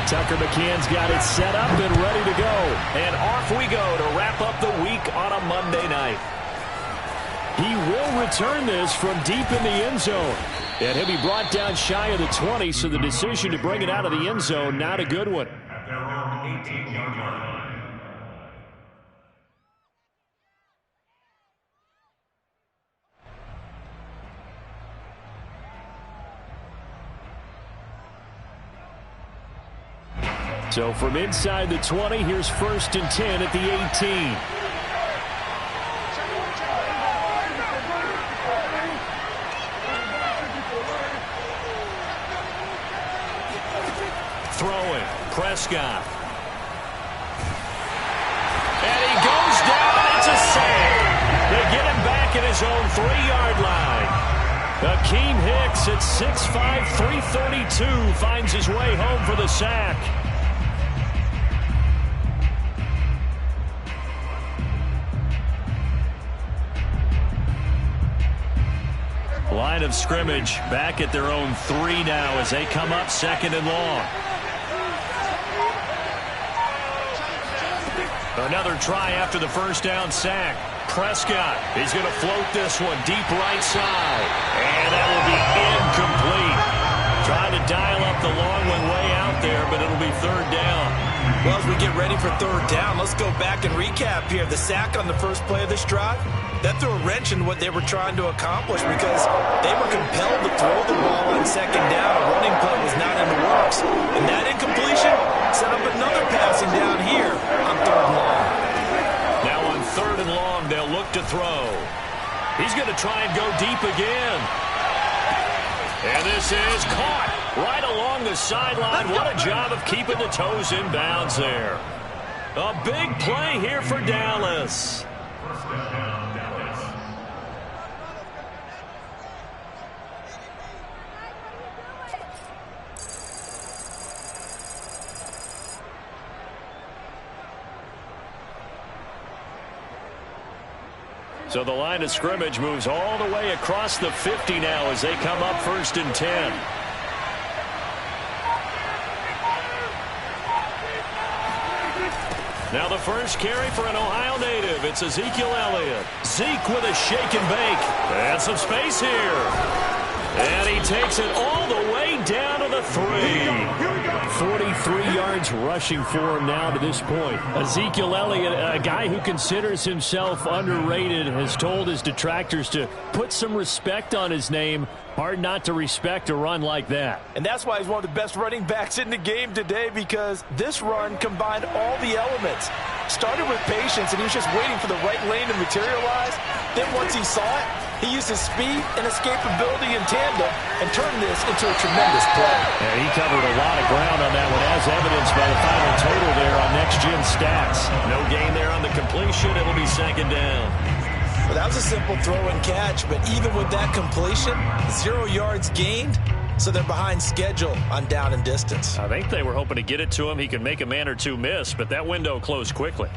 Tucker McCann's got it set up and ready to go. And off we go to wrap up the week on a Monday night. He will return this from deep in the end zone. And he'll be brought down shy of the 20, so the decision to bring it out of the end zone, not a good one. At their own 18-yard line. So from inside the 20, here's 1st and 10 at the 18. Throwing, Prescott. And he goes down, and it's a sack. They get him back at his own 3-yard line. Akeem Hicks at 6'5", 332 finds his way home for the sack. Line of scrimmage back at their own 3 now as they come up 2nd and long. Another try after the first down sack. Prescott, he's going to float this one deep right side. And that will be incomplete. Trying to dial up the long one way out there, but it'll be 3rd down. Well, as we get ready for 3rd down, let's go back and recap here. The sack on the first play of this drive, that threw a wrench in what they were trying to accomplish because they were compelled to throw the ball on 2nd down. A running play was not in the works. And that incompletion set up another passing down here on 3rd and long. Now on 3rd and long, they'll look to throw. He's going to try and go deep again. And this is caught right along the sideline. What a job of keeping the toes in bounds there. A big play here for Dallas. So the line of scrimmage moves all the way across the 50 now as they come up 1st and 10. Now the first carry for an Ohio native. It's Ezekiel Elliott. Zeke with a shake and bake. And some space here. And he takes it all the way down to the 3. 43 yards rushing for him now to this point. Ezekiel Elliott, a guy who considers himself underrated, has told his detractors to put some respect on his name. Hard not to respect a run like that. And that's why he's one of the best running backs in the game today, because this run combined all the elements. Started with patience, and he was just waiting for the right lane to materialize. Then once he saw it, he used his speed and escapability in tandem and turned this into a tremendous play. Yeah, he covered a lot of ground on that one, as evidenced by the final total there on Next Gen Stats. No gain there on the completion. It'll be 2nd down. Well, that was a simple throw and catch, but even with that completion, 0 yards gained, so they're behind schedule on down and distance. I think they were hoping to get it to him. He could make a man or two miss, but that window closed quickly.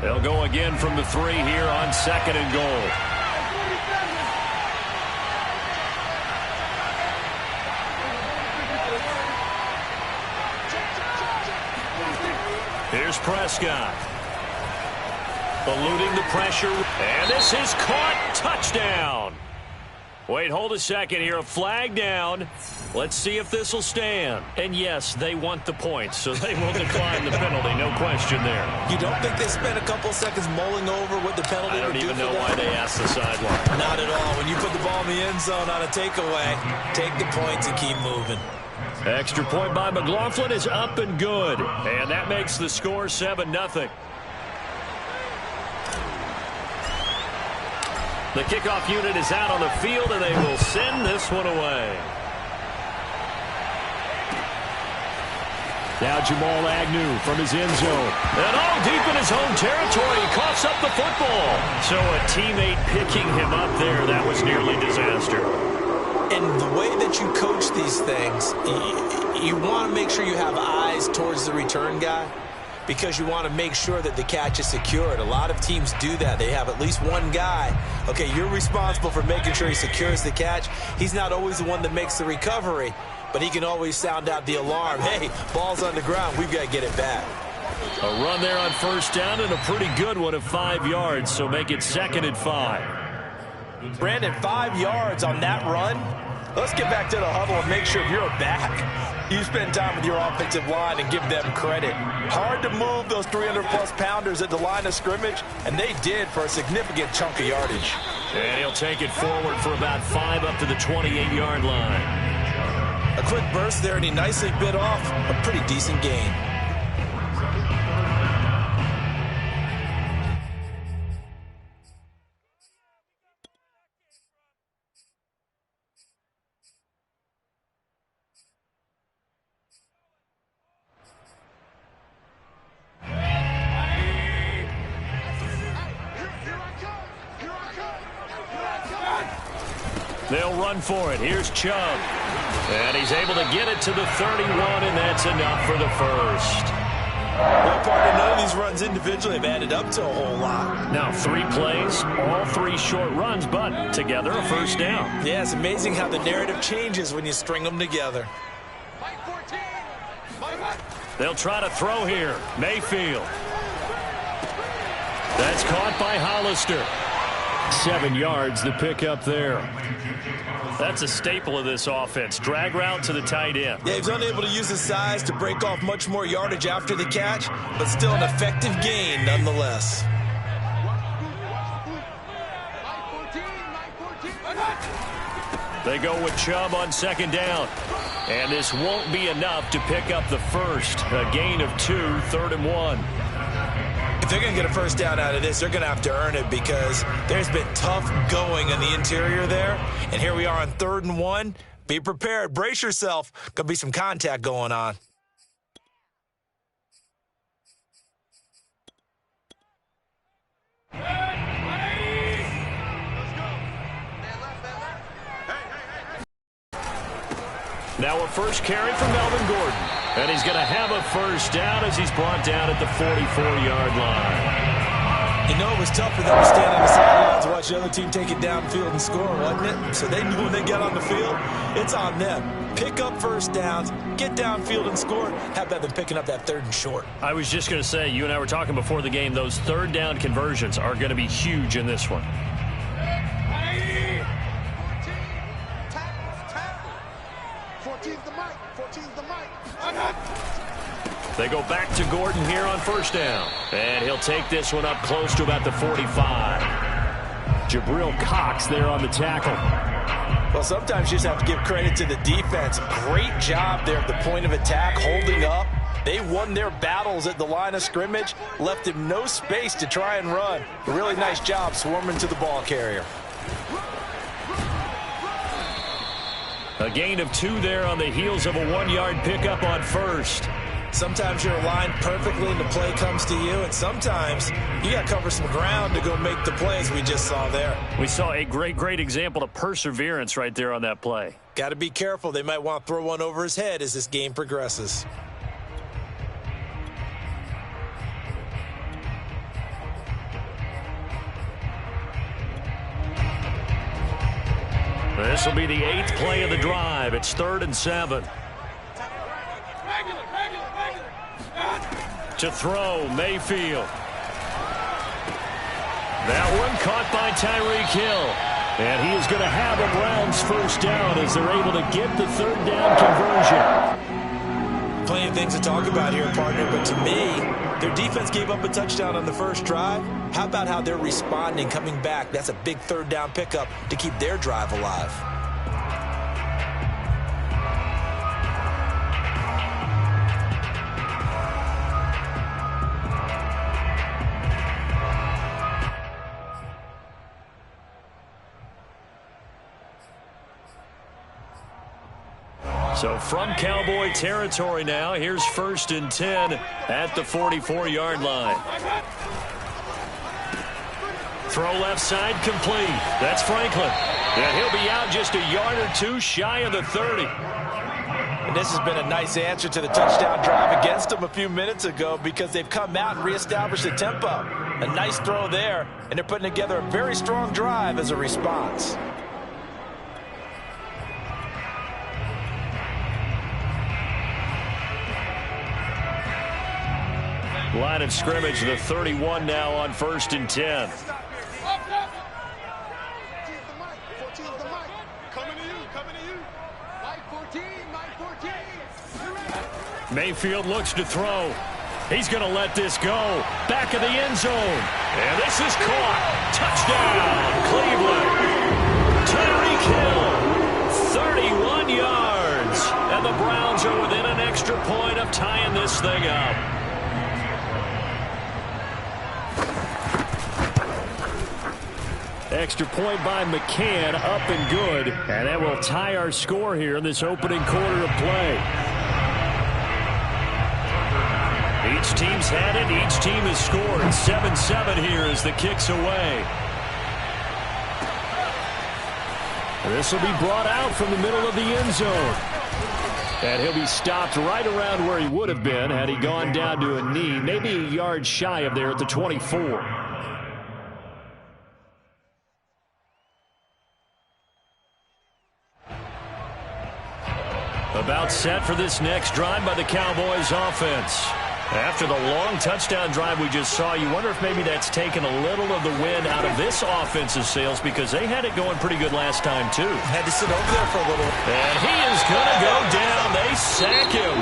They'll go again from the 3 here on 2nd and goal. Here's Prescott. Eluding the pressure. And this is caught. Touchdown. Wait, hold a second here. A flag down. Let's see if this will stand. And yes, they want the points, so they will decline the penalty. No question there. You don't think they spent a couple seconds mulling over what the penalty I don't would do even for know them? why they asked the sideline. Not at all. When you put the ball in the end zone on a takeaway, take the points and keep moving. Extra point by McLaughlin is up and good. And that makes the score 7-0. The kickoff unit is out on the field, and they will send this one away. Now Jamal Agnew from his end zone. And all deep in his own territory. He coughs up the football. So a teammate picking him up there, that was nearly disaster. And the way that you coach these things, you want to make sure you have eyes towards the return guy. because you want to make sure that the catch is secured. A lot of teams do that. They have at least one guy. Okay, you're responsible for making sure he secures the catch. He's not always the one that makes the recovery, but he can always sound out the alarm. Hey, ball's on the ground. We've got to get it back. A run there on first down and a pretty good one of 5 yards, so make it 2nd and 5. Brandon, 5 yards on that run. Let's get back to the huddle and make sure you're back. You spend time with your offensive line and give them credit. Hard to move those 300-plus pounders at the line of scrimmage, and they did for a significant chunk of yardage. And he'll take it forward for about 5 up to the 28-yard line. A quick burst there, and he nicely bit off a pretty decent gain. They'll run for it. Here's Chubb. And he's able to get it to the 31, and that's enough for the first. Well, partner, none of these runs individually have added up to a whole lot. Now 3 plays, all 3 short runs, but together a first down. Yeah, it's amazing how the narrative changes when you string them together. They'll try to throw here. Mayfield. That's caught by Hollister. 7 yards, the pickup there. That's a staple of this offense. Drag route to the tight end. Yeah, he's unable to use his size to break off much more yardage after the catch, but still an effective gain nonetheless. They go with Chubb on 2nd down. And this won't be enough to pick up the first. A gain of 2, 3rd and 1. If they're going to get a first down out of this, they're going to have to earn it because there's been tough going in the interior there. And here we are on 3rd and 1. Be prepared. Brace yourself. Going to be some contact going on. Now a first carry from Melvin Gordon. And he's going to have a first down as he's brought down at the 44-yard line. You know, it was tough for them to stand on the sidelines and watch the other team take it downfield and score, wasn't it? So they knew when they get on the field, it's on them. Pick up first downs, get downfield and score. How about them picking up that 3rd and short? I was just going to say, you and I were talking before the game, those 3rd down conversions are going to be huge in this one. They go back to Gordon here on first down. And he'll take this one up close to about the 45. Jabril Cox there on the tackle. Well, sometimes you just have to give credit to the defense. Great job there at the point of attack, holding up. They won their battles at the line of scrimmage, left him no space to try and run. A really nice job swarming to the ball carrier. A gain of 2 there on the heels of a 1-yard pickup on first. Sometimes you're aligned perfectly and the play comes to you, and sometimes you got to cover some ground to go make the plays we just saw there. We saw a great example of perseverance right there on that play. Got to be careful. They might want to throw one over his head as this game progresses. This will be the 8th play of the drive. It's 3rd and 7. To throw, Mayfield. That one caught by Tyreek Hill. And he is going to have a Browns first down as they're able to get the 3rd down conversion. Plenty of things to talk about here, partner, but to me, their defense gave up a touchdown on the first drive. How about how they're responding, coming back? That's a big 3rd down pickup to keep their drive alive. So from Cowboy territory now, here's 1st and 10 at the 44-yard line. Throw left side complete. That's Franklin. And he'll be out just a yard or 2 shy of the 30. And this has been a nice answer to the touchdown drive against them a few minutes ago because they've come out and reestablished the tempo. A nice throw there, and they're putting together a very strong drive as a response. Line of scrimmage, the 31 now on 1st and 10. Mayfield looks to throw. He's going to let this go. Back of the end zone. And this is caught. Touchdown, Cleveland. Tyreek Hill, 31 yards. And the Browns are within an extra point of tying this thing up. Extra point by McCann, up and good. And that will tie our score here in this opening quarter of play. Each team's had it. Each team has scored. 7-7 here as the kick's away. This will be brought out from the middle of the end zone. And he'll be stopped right around where he would have been had he gone down to a knee, maybe a yard shy of there at the 24. About set for this next drive by the Cowboys offense. After the long touchdown drive we just saw, you wonder if maybe that's taken a little of the wind out of this offensive sails because they had it going pretty good last time, too. Had to sit over there for a little. And he is going to go down. They sack him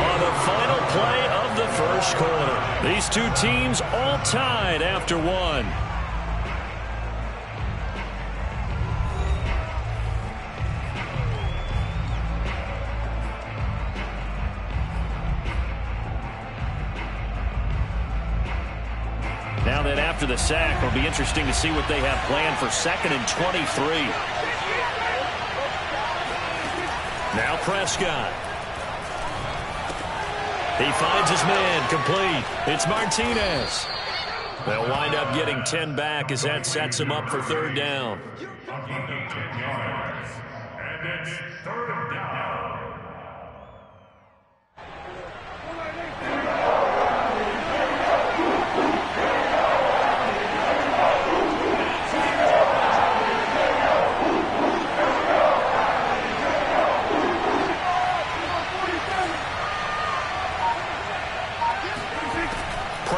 on the final play of the first quarter. These two teams all tied after one. Now then, after the sack, it'll be interesting to see what they have planned for 2nd and 23. Now Prescott. He finds his man, complete. It's Martinez. They'll wind up getting 10 back as that sets him up for 3rd down. $10 yards, and it's 3rd down.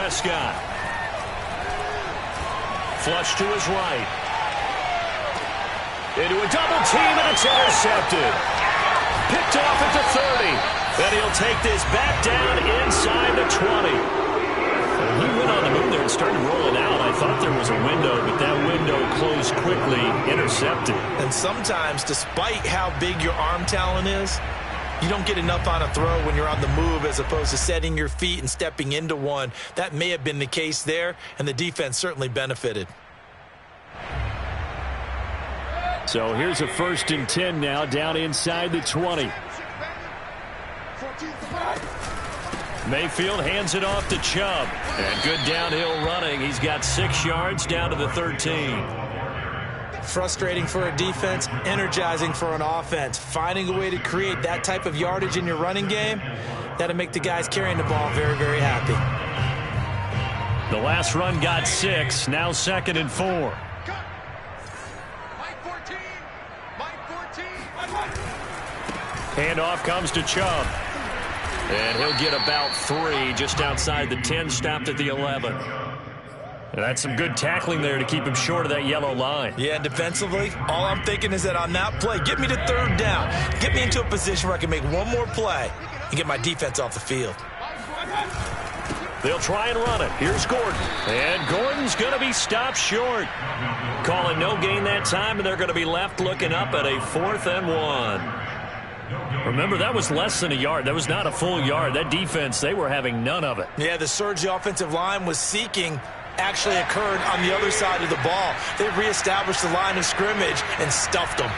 Prescott. Flush to his right. Into a double team, and it's intercepted. Picked off at the 30. And he'll take this back down inside the 20. He went on the move there and started rolling out. I thought there was a window, but that window closed quickly, intercepted. And sometimes, despite how big your arm talent is, you don't get enough on a throw when you're on the move as opposed to setting your feet and stepping into one. That may have been the case there, and the defense certainly benefited. So here's a 1st and 10 now, down inside the 20. Mayfield hands it off to Chubb. And good downhill running. He's got 6 yards down to the 13. Frustrating for a defense, energizing for an offense. Finding a way to create that type of yardage in your running game, that'll make the guys carrying the ball very, very happy. The last run got 6, now 2nd and 4. Handoff comes to Chubb. And he'll get about 3 just outside the 10, stopped at the 11. And that's some good tackling there to keep him short of that yellow line. Yeah, defensively, all I'm thinking is that on that play, get me to 3rd down. Get me into a position where I can make one more play and get my defense off the field. They'll try and run it. Here's Gordon. And Gordon's going to be stopped short. Calling no gain that time, and they're going to be left looking up at a 4th and 1. Remember, that was less than a yard. That was not a full yard. That defense, they were having none of it. Yeah, the surge the offensive line was seeking actually occurred on the other side of the ball. They reestablished the line of scrimmage and stuffed them.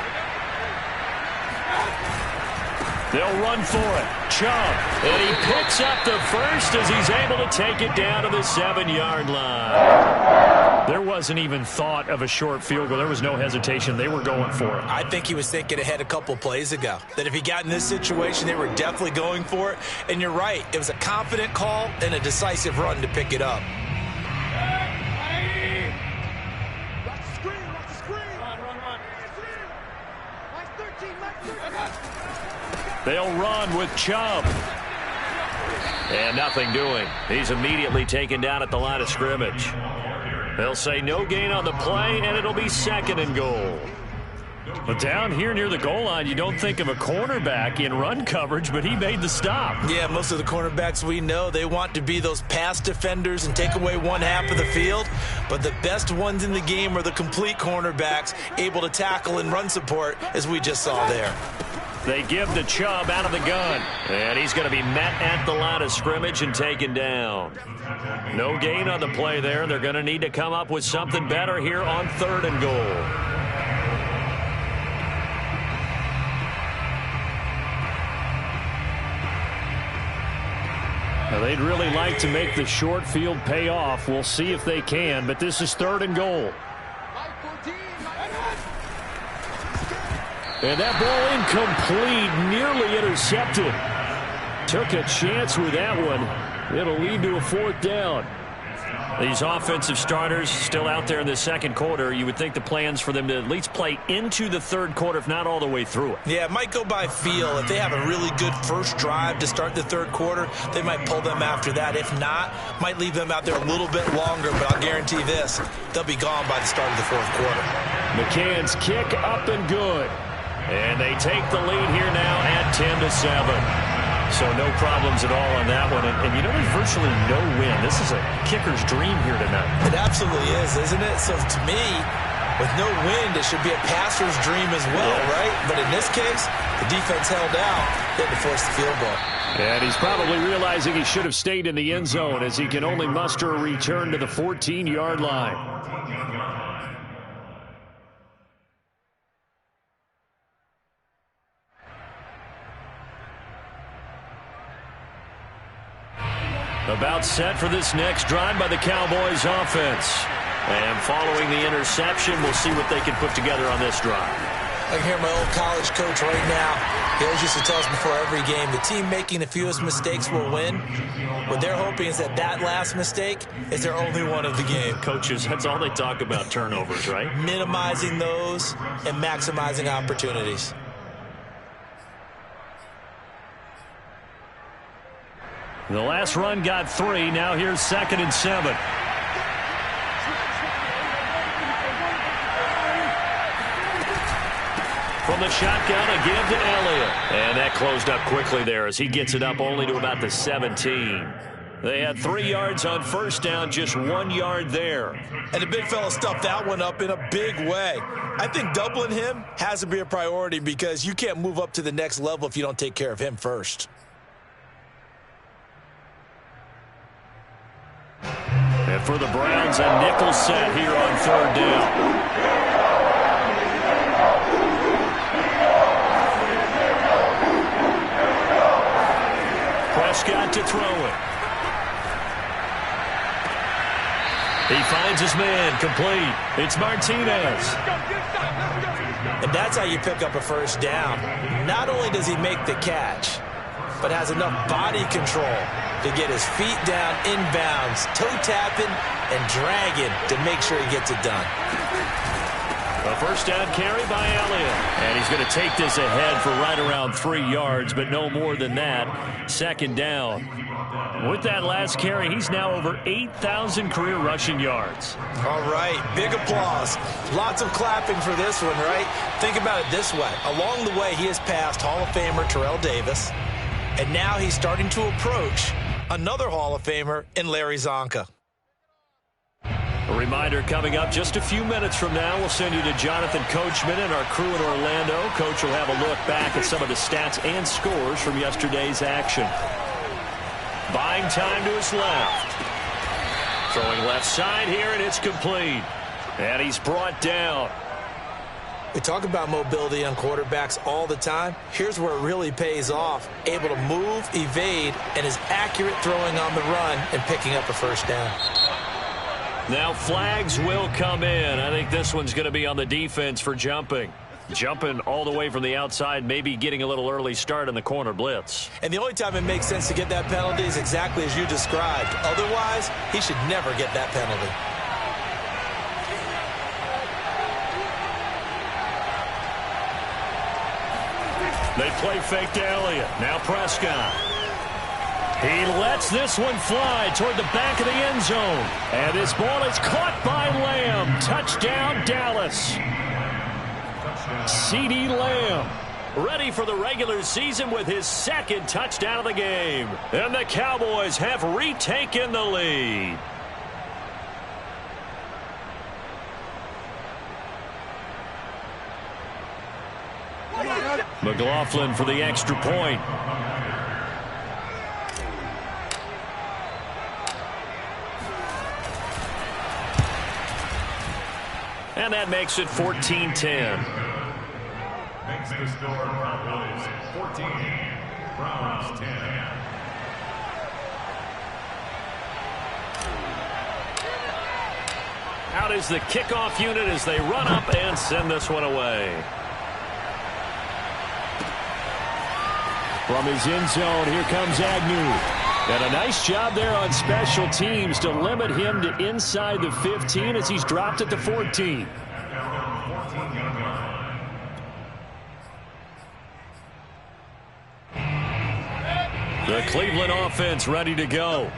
They'll run for it. Chubb. And he picks up the first as he's able to take it down to the 7-yard line. There wasn't even thought of a short field goal. There was no hesitation. They were going for it. I think he was thinking ahead a couple plays ago, that if he got in this situation, they were definitely going for it. And you're right. It was a confident call and a decisive run to pick it up. They'll run with Chubb. And nothing doing. He's immediately taken down at the line of scrimmage. They'll say no gain on the play, and it'll be 2nd and goal. But down here near the goal line, you don't think of a cornerback in run coverage, but he made the stop. Yeah, most of the cornerbacks we know, they want to be those pass defenders and take away one half of the field. But the best ones in the game are the complete cornerbacks, able to tackle and run support, as we just saw there. They give to Chubb out of the gun. And he's going to be met at the line of scrimmage and taken down. No gain on the play there. They're going to need to come up with something better here on 3rd and goal. Now, they'd really like to make the short field pay off. We'll see if they can, but this is 3rd and goal. And that ball incomplete, nearly intercepted. Took a chance with that one. It'll lead to a 4th down. These offensive starters still out there in the 2nd quarter. You would think the plans for them to at least play into the 3rd quarter, if not all the way through it. Yeah, it might go by feel. If they have a really good first drive to start the 3rd quarter, they might pull them after that. If not, might leave them out there a little bit longer, but I'll guarantee this, they'll be gone by the start of the 4th quarter. McCann's kick up and good. And they take the lead here now at 10-7. So no problems at all on that one. And you know, there's virtually no win. This is a kicker's dream here tonight. It absolutely is, isn't it? So to me, with no wind, it should be a passer's dream as well, right? But in this case, the defense held out. They had to force the field goal. And he's probably realizing he should have stayed in the end zone, as he can only muster a return to the 14-yard line. About set for this next drive by the Cowboys offense. And following the interception, we'll see what they can put together on this drive. I can hear my old college coach right now. He always used to tell us before every game, the team making the fewest mistakes will win. What they're hoping is that last mistake is their only one of the game. Coaches, that's all they talk about, turnovers, right? Minimizing those and maximizing opportunities. The last run got 3. Now here's 2nd and 7. From the shotgun, a give to Elliott. And that closed up quickly there as he gets it up only to about the 17. They had 3 yards on first down, just 1 yard there. And the big fella stuffed that one up in a big way. I think doubling him has to be a priority because you can't move up to the next level if you don't take care of him first. And for the Browns, a nickel set here on 3rd down. Prescott to throw it. He finds his man, complete. It's Martinez. And that's how you pick up a first down. Not only does he make the catch, but has enough body control to get his feet down inbounds, toe-tapping and dragging to make sure he gets it done. A first down carry by Elliott. And he's going to take this ahead for right around 3 yards, but no more than that. 2nd down. With that last carry, he's now over 8,000 career rushing yards. All right, big applause. Lots of clapping for this one, right? Think about it this way. Along the way, he has passed Hall of Famer Terrell Davis, and now he's starting to approach another Hall of Famer in Larry Zonka. A reminder coming up just a few minutes from now. We'll send you to Jonathan Coachman and our crew in Orlando. Coach will have a look back at some of the stats and scores from yesterday's action. Buying time to his left. Throwing left side here, and it's complete. And he's brought down. We talk about mobility on quarterbacks all the time. Here's where it really pays off. Able to move, evade, and is accurate throwing on the run and picking up a first down. Now flags will come in. I think this one's going to be on the defense for jumping. Jumping all the way from the outside, maybe getting a little early start in the corner blitz. And the only time it makes sense to get that penalty is exactly as you described. Otherwise, he should never get that penalty. They play fake to Elliott. Now Prescott. He lets this one fly toward the back of the end zone. And this ball is caught by Lamb. Touchdown, Dallas. CeeDee Lamb ready for the regular season with his second touchdown of the game. And the Cowboys have retaken the lead. McLaughlin for the extra point. And that makes it 14-10. Makes the score Cowboys 14, Browns 10. Out is the kickoff unit as they run up and send this one away. From his end zone, here comes Agnew. And a nice job there on special teams to limit him to inside the 15 as he's dropped at the 14. The Cleveland offense ready to go.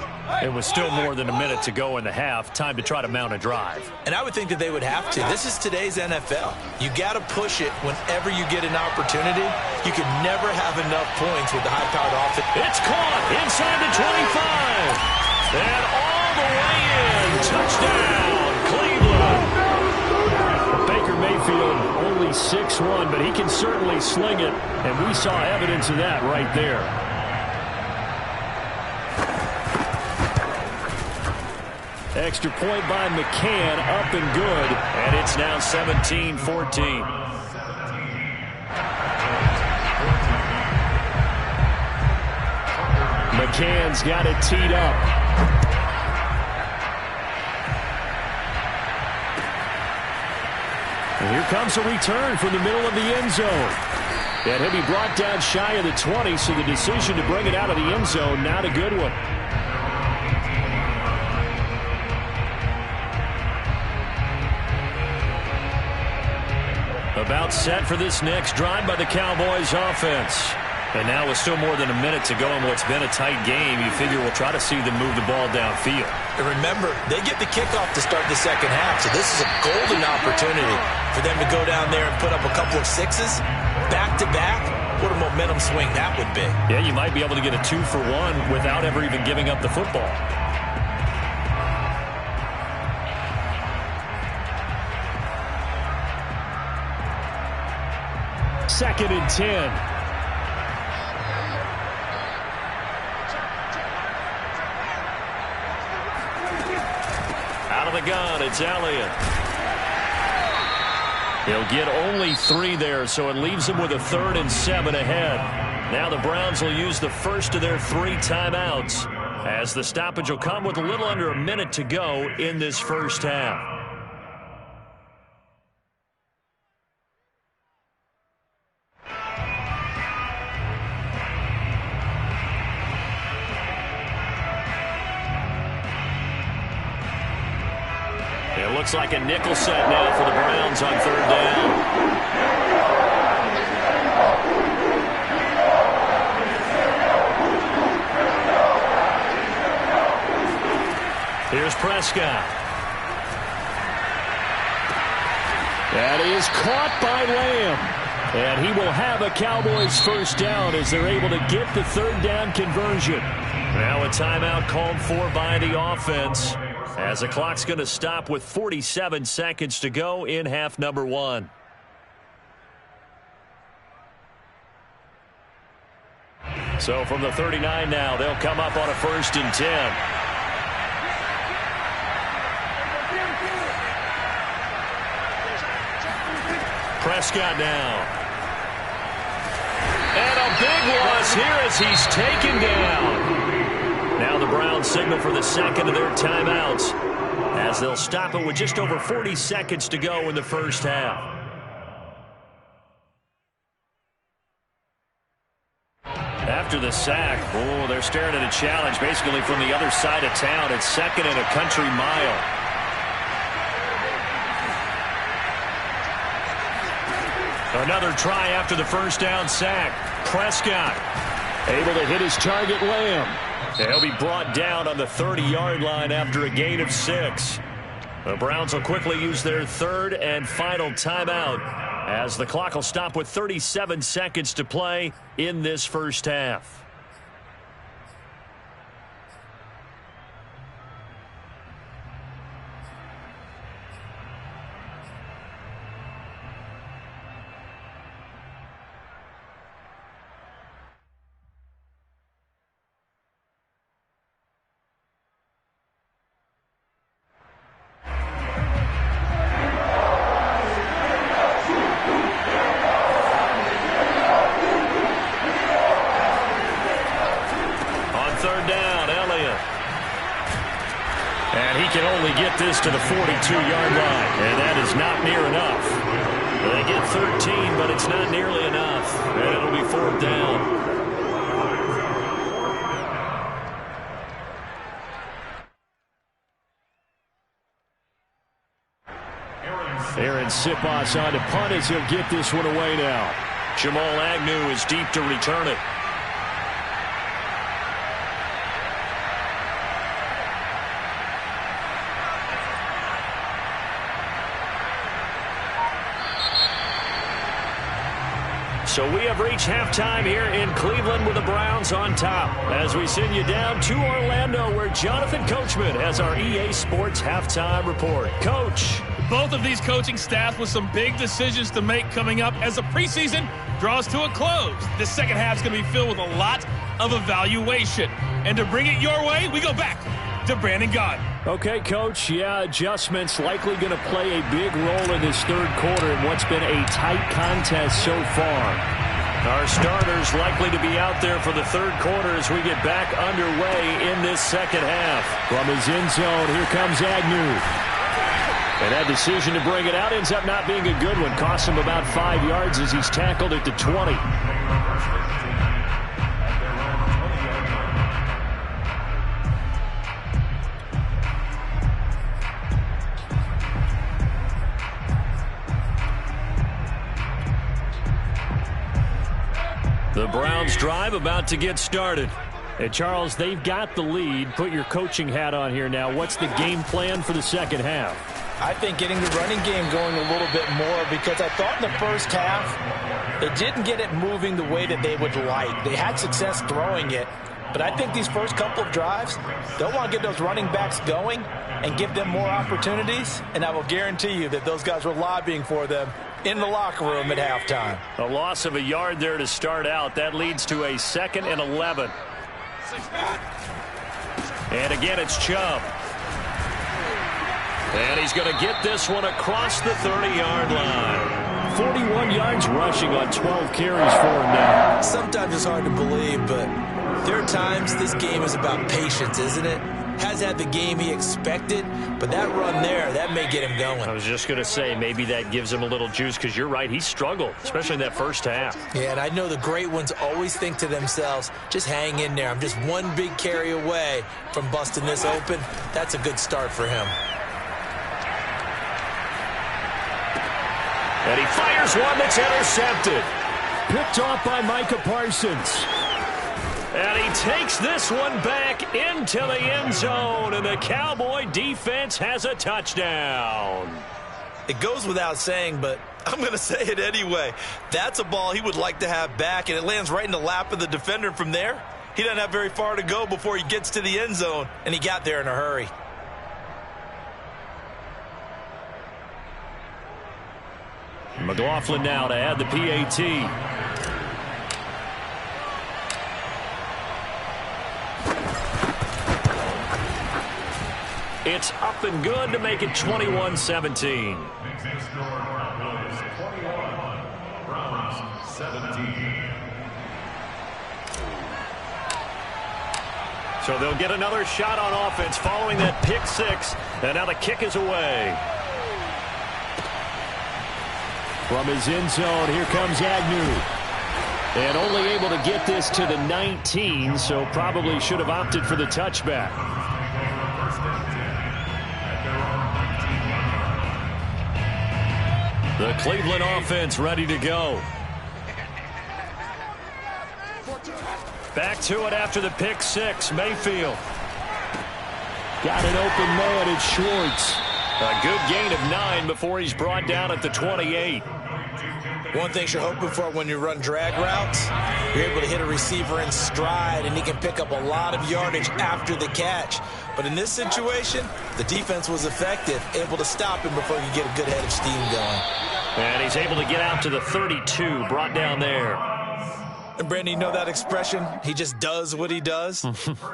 It was still more than a minute to go in the half. Time to try to mount a drive. And I would think that they would have to. This is today's NFL. You got to push it whenever you get an opportunity. You can never have enough points with the high-powered offense. It's caught inside the 25. And all the way in. Touchdown, Cleveland. Baker Mayfield only 6'1", but he can certainly sling it. And we saw evidence of that right there. Extra point by McCann, up and good, and it's now 17-14. McCann's got it teed up. And here comes a return from the middle of the end zone. And he'll be brought down shy of the 20, so the decision to bring it out of the end zone, not a good one. About set for this next drive by the Cowboys offense. And now with still more than a minute to go in what's been a tight game, you figure we'll try to see them move the ball downfield. And remember, they get the kickoff to start the second half, so this is a golden opportunity for them to go down there and put up a couple of sixes back-to-back. What a momentum swing that would be. Yeah, you might be able to get a 2-for-1 without ever even giving up the football. Second and 10. Out of the gun, it's Elliott. He'll get only 3 there, so it leaves him with a 3rd and 7 ahead. Now the Browns will use the first of their 3 timeouts, as the stoppage will come with a little under a minute to go in this first half. It looks like a nickel set now for the Browns on 3rd down. Here's Prescott. That is caught by Lamb. And he will have a Cowboys first down as they're able to get the 3rd down conversion. Now a timeout called for by the offense, as the clock's going to stop with 47 seconds to go in half number 1. So from the 39 now, they'll come up on a 1st and 10. Prescott now. And a big loss here as he's taken down. Now the Browns signal for the second of their timeouts, as they'll stop it with just over 40 seconds to go in the first half. After the sack, they're staring at a challenge basically from the other side of town. It's 2nd and a country mile. Another try after the first down sack. Prescott able to hit his target, Lamb. He'll be brought down on the 30-yard line after a gain of 6. The Browns will quickly use their 3rd and final timeout as the clock will stop with 37 seconds to play in this first half. This to the 42-yard line, and that is not near enough. They get 13, but it's not nearly enough, and it'll be 4th down. Aaron Sipos on to punt as he'll get this one away now. Jamal Agnew is deep to return it. So we have reached halftime here in Cleveland with the Browns on top as we send you down to Orlando where Jonathan Coachman has our EA Sports halftime report. Coach. Both of these coaching staffs with some big decisions to make coming up as the preseason draws to a close. The second half is going to be filled with a lot of evaluation. And to bring it your way, we go back to Brandon Gaudin. Okay, Coach. Yeah, adjustments likely going to play a big role in this 3rd quarter in what's been a tight contest so far. Our starters likely to be out there for the 3rd quarter as we get back underway in this second half. From his end zone, here comes Agnew. And that decision to bring it out ends up not being a good one. Costs him about 5 yards as he's tackled at the 20. The Browns drive about to get started. And Charles, they've got the lead. Put your coaching hat on here now. What's the game plan for the second half? I think getting the running game going a little bit more because I thought in the first half they didn't get it moving the way that they would like. They had success throwing it, but I think these first couple of drives, they'll want to get those running backs going and give them more opportunities, and I will guarantee you that those guys were lobbying for them in the locker room at halftime. A loss of a yard there to start out. That leads to a 2nd and 11. And again, it's Chubb. And he's going to get this one across the 30-yard line. 41 yards rushing on 12 carries for him now. Sometimes it's hard to believe, but there are times this game is about patience, isn't it? Has had the game he expected, but that run there, that may get him going. I was just going to say, maybe that gives him a little juice because you're right, he struggled, especially in that first half. Yeah, and I know the great ones always think to themselves, just hang in there. I'm just one big carry away from busting this open. That's a good start for him. And he fires one that's intercepted. Picked off by Micah Parsons. And he takes this one back into the end zone, and the Cowboy defense has a touchdown. It goes without saying, but I'm going to say it anyway. That's a ball he would like to have back, and it lands right in the lap of the defender from there. He doesn't have very far to go before he gets to the end zone, and he got there in a hurry. McLaughlin now to add the PAT. It's up and good to make it 21-17. So they'll get another shot on offense following that pick six. And now the kick is away. From his end zone, here comes Agnew. And only able to get this to the 19, so probably should have opted for the touchback. The Cleveland offense ready to go. Back to it after the pick six. Mayfield. Got an open man. It's Schwartz. A good gain of 9 before he's brought down at the 28. One thing you're hoping for when you run drag routes, you're able to hit a receiver in stride, and he can pick up a lot of yardage after the catch. But in this situation, the defense was effective, able to stop him before you get a good head of steam going. And he's able to get out to the 32, brought down there. And Brandon, you know that expression? He just does what he does.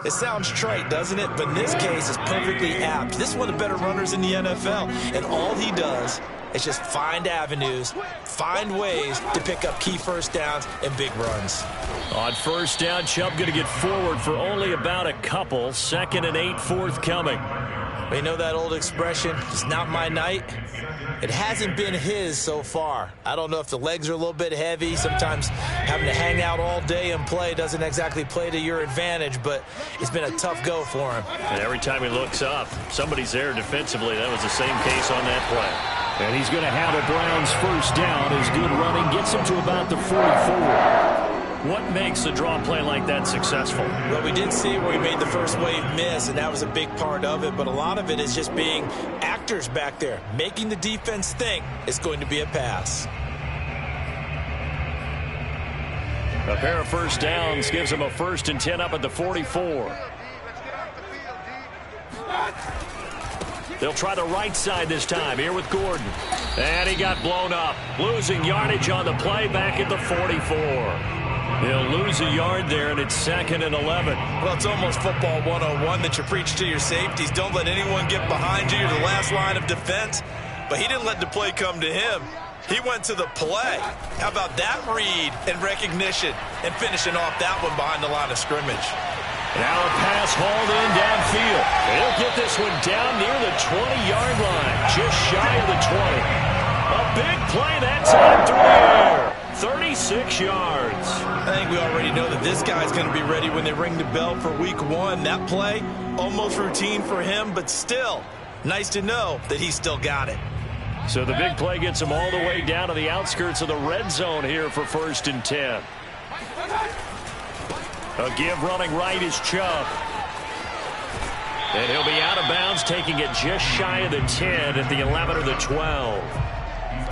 It sounds trite, doesn't it? But in this case, it's perfectly apt. This is one of the better runners in the NFL, and all he does is just find avenues, find ways to pick up key first downs and big runs. On first down, Chubb going to get forward for only about a couple. 2nd and 8 forthcoming. You know that old expression, it's not my night? It hasn't been his so far. I don't know if the legs are a little bit heavy. Sometimes having to hang out all day and play doesn't exactly play to your advantage, but it's been a tough go for him. And every time he looks up, somebody's there defensively. That was the same case on that play. And he's going to have a Browns first down. His good running gets him to about the 44. What makes a draw play like that successful? Well, we did see where he made the first wave miss, and that was a big part of it. But a lot of it is just being actors back there, making the defense think it's going to be a pass. A pair of first downs gives him a 1st and 10 up at the 44. They'll try the right side this time here with Gordon. And he got blown up. Losing yardage on the play back at the 44. He'll lose a yard there, and it's 2nd and 11. Well, it's almost football 101 that you preach to your safeties. Don't let anyone get behind you. You're the last line of defense. But he didn't let the play come to him. He went to the play. How about that read and recognition and finishing off that one behind the line of scrimmage. Now a pass hauled in downfield. He'll get this one down near the 20-yard line, just shy of the 20. A big play that time through the air. 36 yards. I think we already know that this guy's going to be ready when they ring the bell for week 1. That play, almost routine for him, but still, nice to know that he's still got it. So the big play gets him all the way down to the outskirts of the red zone here for 1st and 10. A give running right is Chubb. And he'll be out of bounds, taking it just shy of the 10 at the 11 or the 12.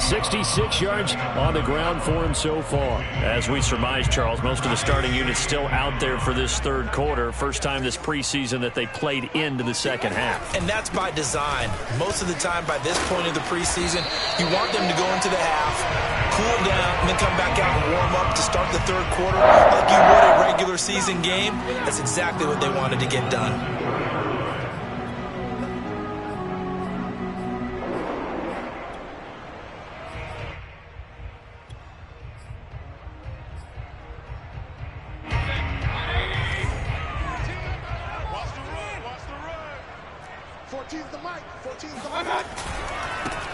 66 yards on the ground for him so far. As we surmise, Charles, most of the starting units still out there for this third quarter. First time this preseason that they played into the second half. And that's by design. Most of the time by this point of the preseason, you want them to go into the half, cool down, and then come back out and warm up to start the third quarter like you would a regular season game. That's exactly what they wanted to get done.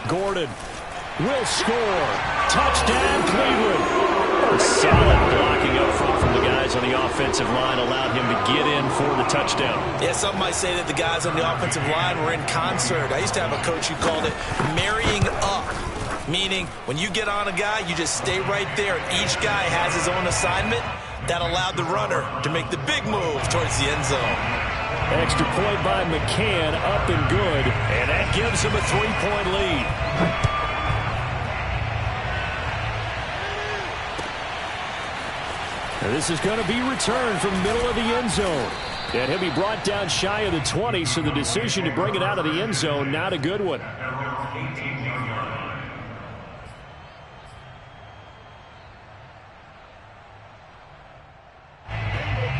Gordon will score. Touchdown, Cleveland. Solid blocking up front from the guys on the offensive line allowed him to get in for the touchdown. Yeah, some might say that the guys on the offensive line were in concert. I used to have a coach who called it marrying up, meaning when you get on a guy, you just stay right there, and each guy has his own assignment. That allowed the runner to make the big move towards the end zone. Extra point by McCann, up and good, and that gives him a 3-point lead. And this is going to be returned from the middle of the end zone. And he'll be brought down shy of the 20, so the decision to bring it out of the end zone, not a good one.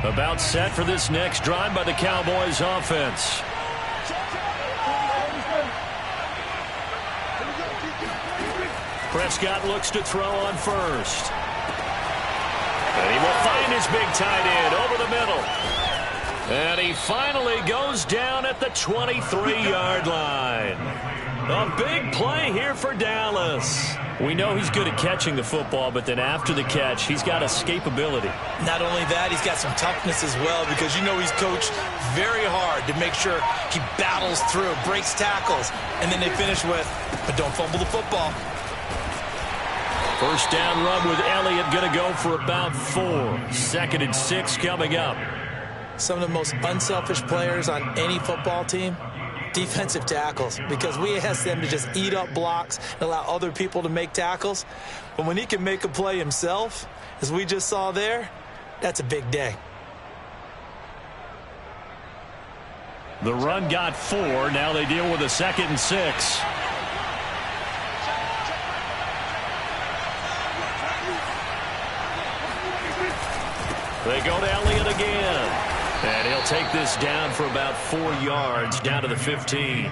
About set for this next drive by the Cowboys offense. Prescott looks to throw on first. And he will find his big tight end over the middle. And he finally goes down at the 23-yard line. A big play here for Dallas. We know he's good at catching the football, but then after the catch, he's got escapability. Not only that, he's got some toughness as well, because you know he's coached very hard to make sure he battles through, breaks tackles, and then they finish with, but don't fumble the football. First down run with Elliott going to go for about 4. 2nd and 6 coming up. Some of the most unselfish players on any football team, defensive tackles, because we ask them to just eat up blocks and allow other people to make tackles. But when he can make a play himself, as we just saw there, that's a big day. The run got 4. Now they deal with a 2nd and 6. They go to Elliott again. And he'll take this down for about 4 yards, down to the 15.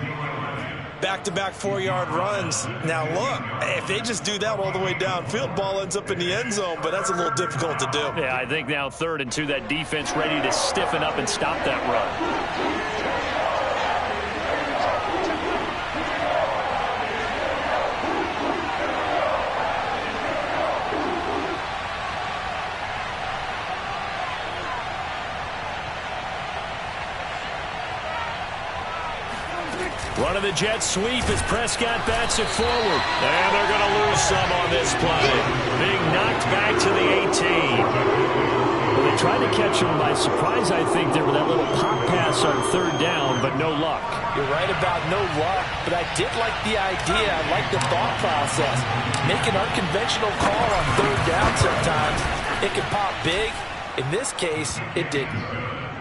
Back-to-back 4-yard runs. Now, look, if they just do that all the way downfield, ball ends up in the end zone, but that's a little difficult to do. Yeah, I think now 3rd and 2, that defense ready to stiffen up and stop that run. Running the jet sweep as Prescott bats it forward. And they're going to lose some on this play. Being knocked back to the 18. Well, they tried to catch him by surprise, I think, there with that little pop pass on 3rd down, but no luck. You're right about no luck, but I did like the idea. I like the thought process. Make an unconventional call on 3rd down sometimes. It can pop big. In this case, it didn't.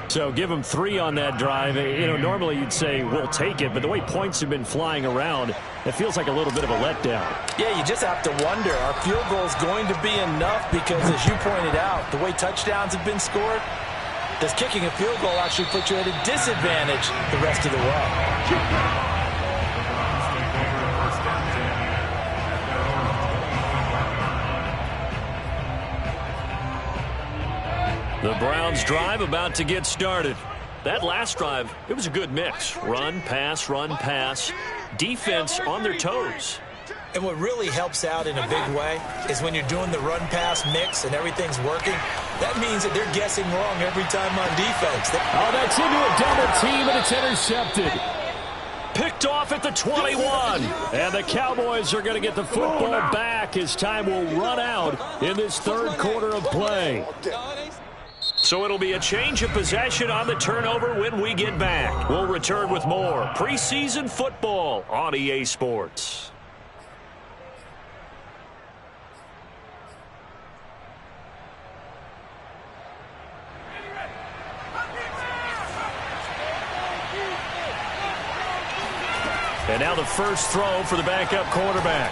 So give them 3 on that drive. You know, normally you'd say, we'll take it, but the way points have been flying around, it feels like a little bit of a letdown. Yeah, you just have to wonder, are field goals going to be enough? Because as you pointed out, the way touchdowns have been scored, does kicking a field goal actually put you at a disadvantage the rest of the way? The Browns drive about to get started. That last drive, it was a good mix. Run, pass, defense on their toes. And what really helps out in a big way is when you're doing the run-pass mix and everything's working, that means that they're guessing wrong every time on defense. Oh, that's into a double team, and it's intercepted. Picked off at the 21. And the Cowboys are going to get the football back as time will run out in this 3rd quarter of play. So it'll be a change of possession on the turnover when we get back. We'll return with more preseason football on EA Sports. And now the first throw for the backup quarterback.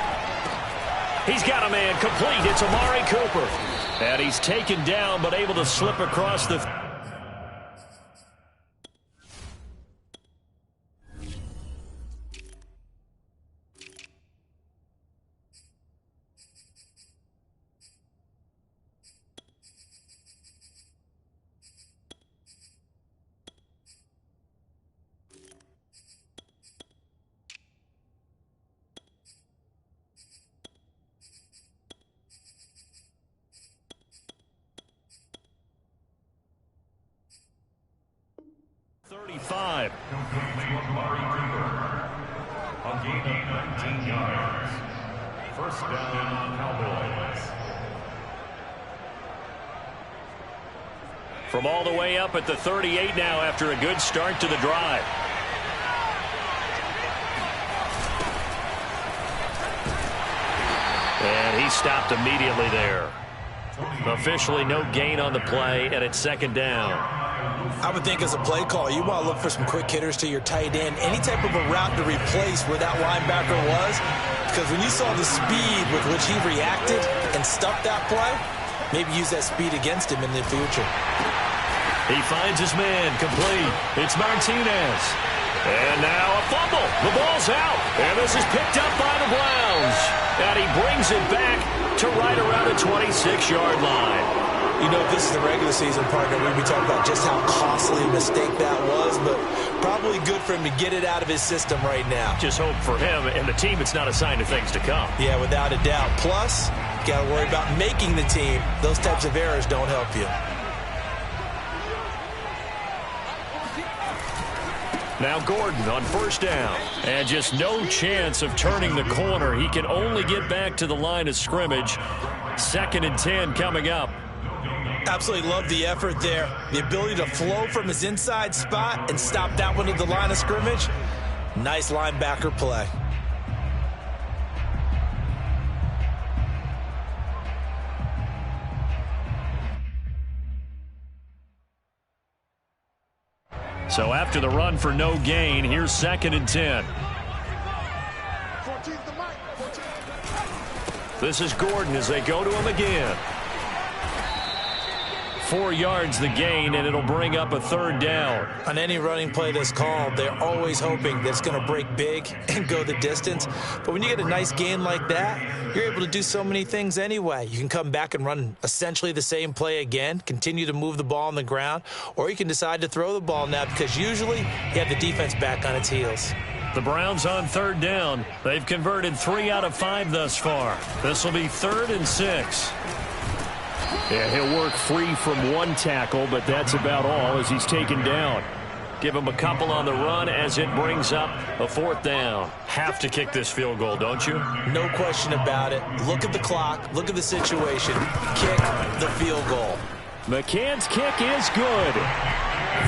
He's got a man complete. It's Amari Cooper. And he's taken down but able to slip across the... ...35. A gain of 19 yards. First down, Cowboys. From all the way up at the 38 now after a good start to the drive. And he stopped immediately there. Officially no gain on the play, and it's 2nd down. I would think as a play call, you want to look for some quick hitters to your tight end. Any type of a route to replace where that linebacker was. Because when you saw the speed with which he reacted and stuffed that play, maybe use that speed against him in the future. He finds his man complete. It's Martinez. And now a fumble. The ball's out. And this is picked up by the Browns. And he brings it back to right around the 26-yard line. You know, if this is the regular season, partner, we'd be talking about just how costly a mistake that was, but probably good for him to get it out of his system right now. Just hope for him and the team it's not a sign of things to come. Yeah, without a doubt. Plus, you got to worry about making the team. Those types of errors don't help you. Now Gordon on first down. And just no chance of turning the corner. He can only get back to the line of scrimmage. 2nd and 10 coming up. Absolutely love the effort there. The ability to flow from his inside spot and stop that one at the line of scrimmage. Nice linebacker play. So after the run for no gain, here's 2nd and 10. This is Gordon as they go to him again. 4 yards the gain, and it'll bring up a 3rd down. On any running play that's called, they're always hoping that it's going to break big and go the distance. But when you get a nice gain like that, you're able to do so many things anyway. You can come back and run essentially the same play again, continue to move the ball on the ground, or you can decide to throw the ball now because usually you have the defense back on its heels. The Browns on 3rd down. They've converted 3 out of 5 thus far. This will be 3rd and 6. Yeah, he'll work free from 1 tackle, but that's about all as he's taken down. Give him a couple on the run as it brings up a 4th down. Have to kick this field goal, don't you? No question about it. Look at the clock. Look at the situation. Kick the field goal. McCann's kick is good.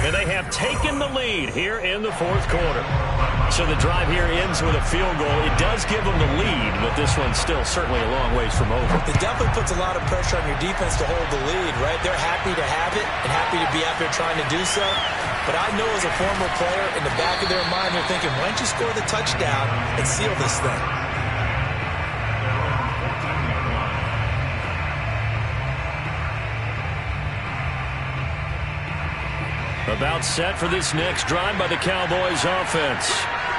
And they have taken the lead here in the 4th quarter. So the drive here ends with a field goal. It does give them the lead, but this one's still certainly a long ways from over. It definitely puts a lot of pressure on your defense to hold the lead, right? They're happy to have it and happy to be out there trying to do so. But I know as a former player, in the back of their mind, they're thinking, why don't you score the touchdown and seal this thing? About set for this next drive by the Cowboys offense.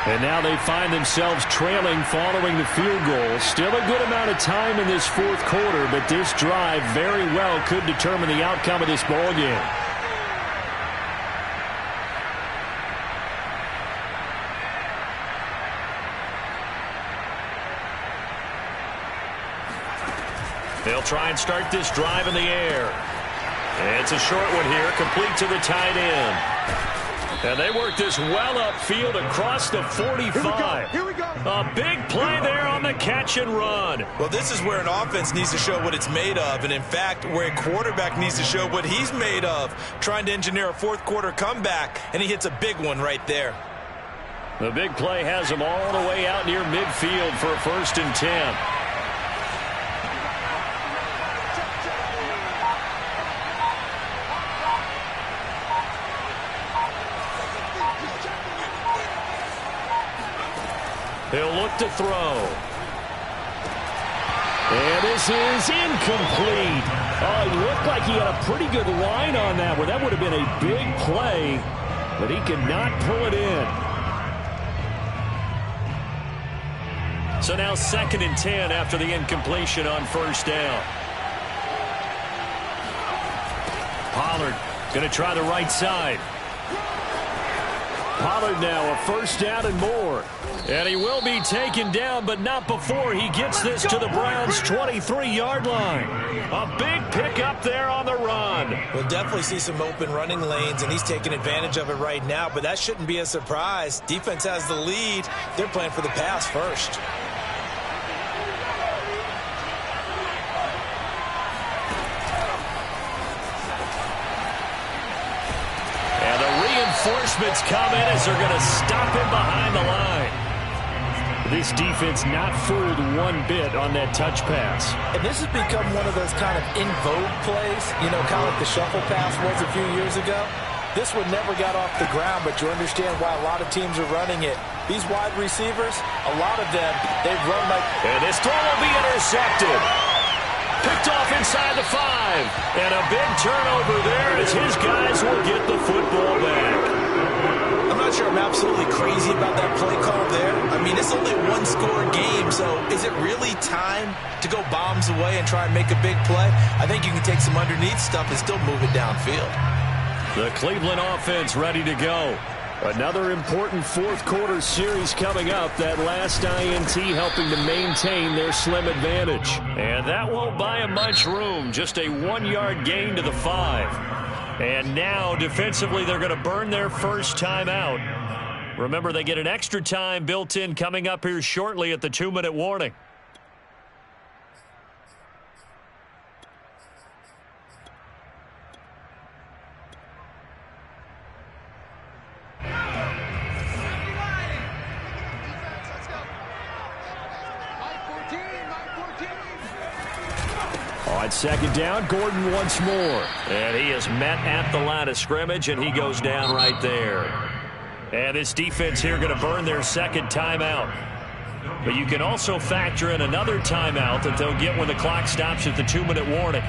And now they find themselves trailing following the field goal. Still a good amount of time in this 4th quarter, but this drive very well could determine the outcome of this ball game. They'll try and start this drive in the air. It's a short one here, complete to the tight end. And they work this well upfield across the 45. Here we go. A big play there on the catch and run. Well, this is where an offense needs to show what it's made of. And, in fact, where a quarterback needs to show what he's made of, trying to engineer a 4th quarter comeback. And he hits a big one right there. The big play has him all the way out near midfield for a 1st and 10. He'll look to throw. And this is incomplete. Oh, it looked like he had a pretty good line on that one. That would have been a big play, but he could not pull it in. So now 2nd and 10 after the incompletion on 1st down. Pollard going to try the right side. Pollard now a 1st down and more. And he will be taken down, but not before he gets this to the Browns' 23-yard line. A big pickup there on the run. We'll definitely see some open running lanes, and he's taking advantage of it right now, but that shouldn't be a surprise. Defense has the lead. They're playing for the pass first. And the reinforcements come in as they're going to stop him behind the line. This defense not fooled one bit on that touch pass. And this has become one of those kind of in vogue plays, you know, kind of like the shuffle pass was a few years ago. This one never got off the ground, but you understand why a lot of teams are running it. These wide receivers, a lot of them, they've run like... And this throw will be intercepted. Picked off inside the 5. And a big turnover there as his guys will get the football back. I'm not sure I'm absolutely crazy about that play call there. I mean, it's only a one-score game, so is it really time to go bombs away and try and make a big play? I think you can take some underneath stuff and still move it downfield. The Cleveland offense ready to go. Another important fourth-quarter series coming up. That last INT helping to maintain their slim advantage. And that won't buy them much room. Just a 1-yard gain to the 5. And now, defensively, they're going to burn their first timeout. Remember, they get an extra time built in coming up here shortly at the 2-minute warning. On second down, Gordon once more. And he is met at the line of scrimmage, and he goes down right there. And this defense here going to burn their second timeout. But you can also factor in another timeout that they'll get when the clock stops at the 2-minute warning.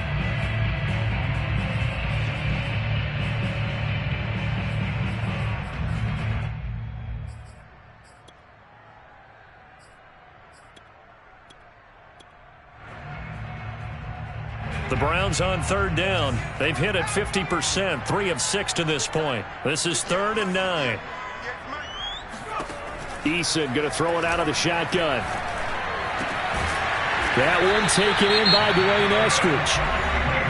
The Browns on third down. They've hit it 50%, 3 of 6 to this point. This is 3rd and 9. Eason going to throw it out of the shotgun. That one taken in by Dwayne Eskridge.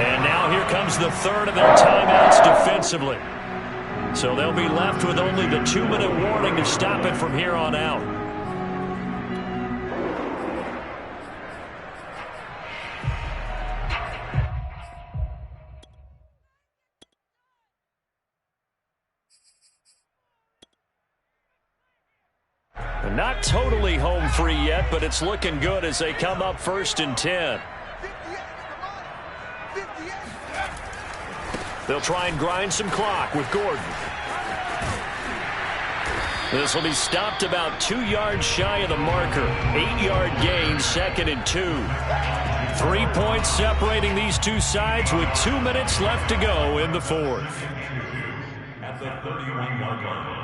And now here comes the third of their timeouts defensively. So they'll be left with only the 2-minute warning to stop it from here on out. Not totally home free yet, but it's looking good as they come up 1st and 10. They'll try and grind some clock with Gordon. This will be stopped about 2 yards shy of the marker. 8-yard gain, 2nd and 2. 3 points separating these two sides with 2 minutes left to go in the 4th. At the 31-yard line.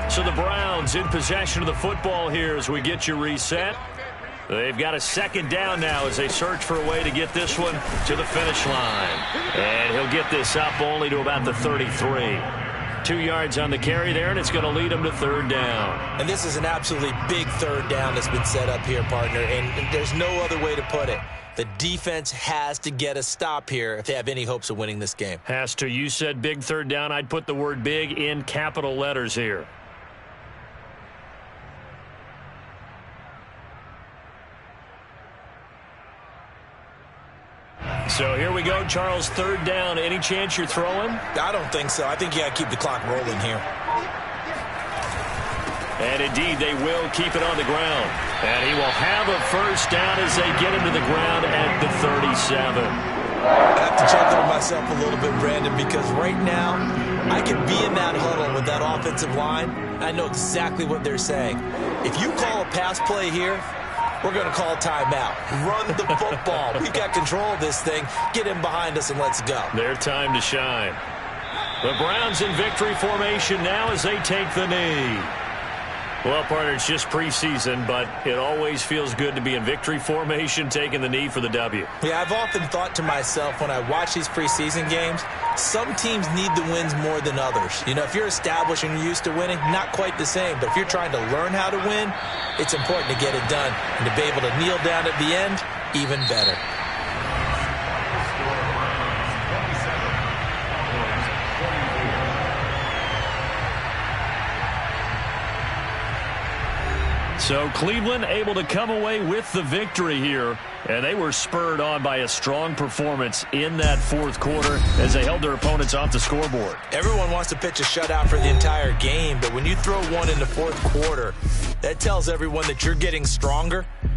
So the Browns in possession of the football here as we get you reset. They've got a second down now as they search for a way to get this one to the finish line. And he'll get this up only to about the 33. 2 yards on the carry there, and it's going to lead him to 3rd down. And this is an absolutely big 3rd down that's been set up here, partner, and there's no other way to put it. The defense has to get a stop here if they have any hopes of winning this game. Has to. You said big 3rd down. I'd put the word big in capital letters here. So here we go, Charles, 3rd down. Any chance you're throwing? I don't think so. I think you got to keep the clock rolling here. And indeed, they will keep it on the ground. And he will have a 1st down as they get him to the ground at the 37. I have to chuckle to myself a little bit, Brandon, because right now I could be in that huddle with that offensive line. I know exactly what they're saying. If you call a pass play here, we're going to call timeout. Run the football. We've got control of this thing. Get in behind us and let's go. Their time to shine. The Browns in victory formation now as they take the knee. Well, partner, it's just preseason, but it always feels good to be in victory formation, taking the knee for the W. Yeah, I've often thought to myself when I watch these preseason games, some teams need the wins more than others. You know, if you're established and you're used to winning, not quite the same. But if you're trying to learn how to win, it's important to get it done. And to be able to kneel down at the end, even better. So Cleveland able to come away with the victory here. And they were spurred on by a strong performance in that 4th quarter as they held their opponents off the scoreboard. Everyone wants to pitch a shutout for the entire game, but when you throw one in the 4th quarter, that tells everyone that you're getting stronger.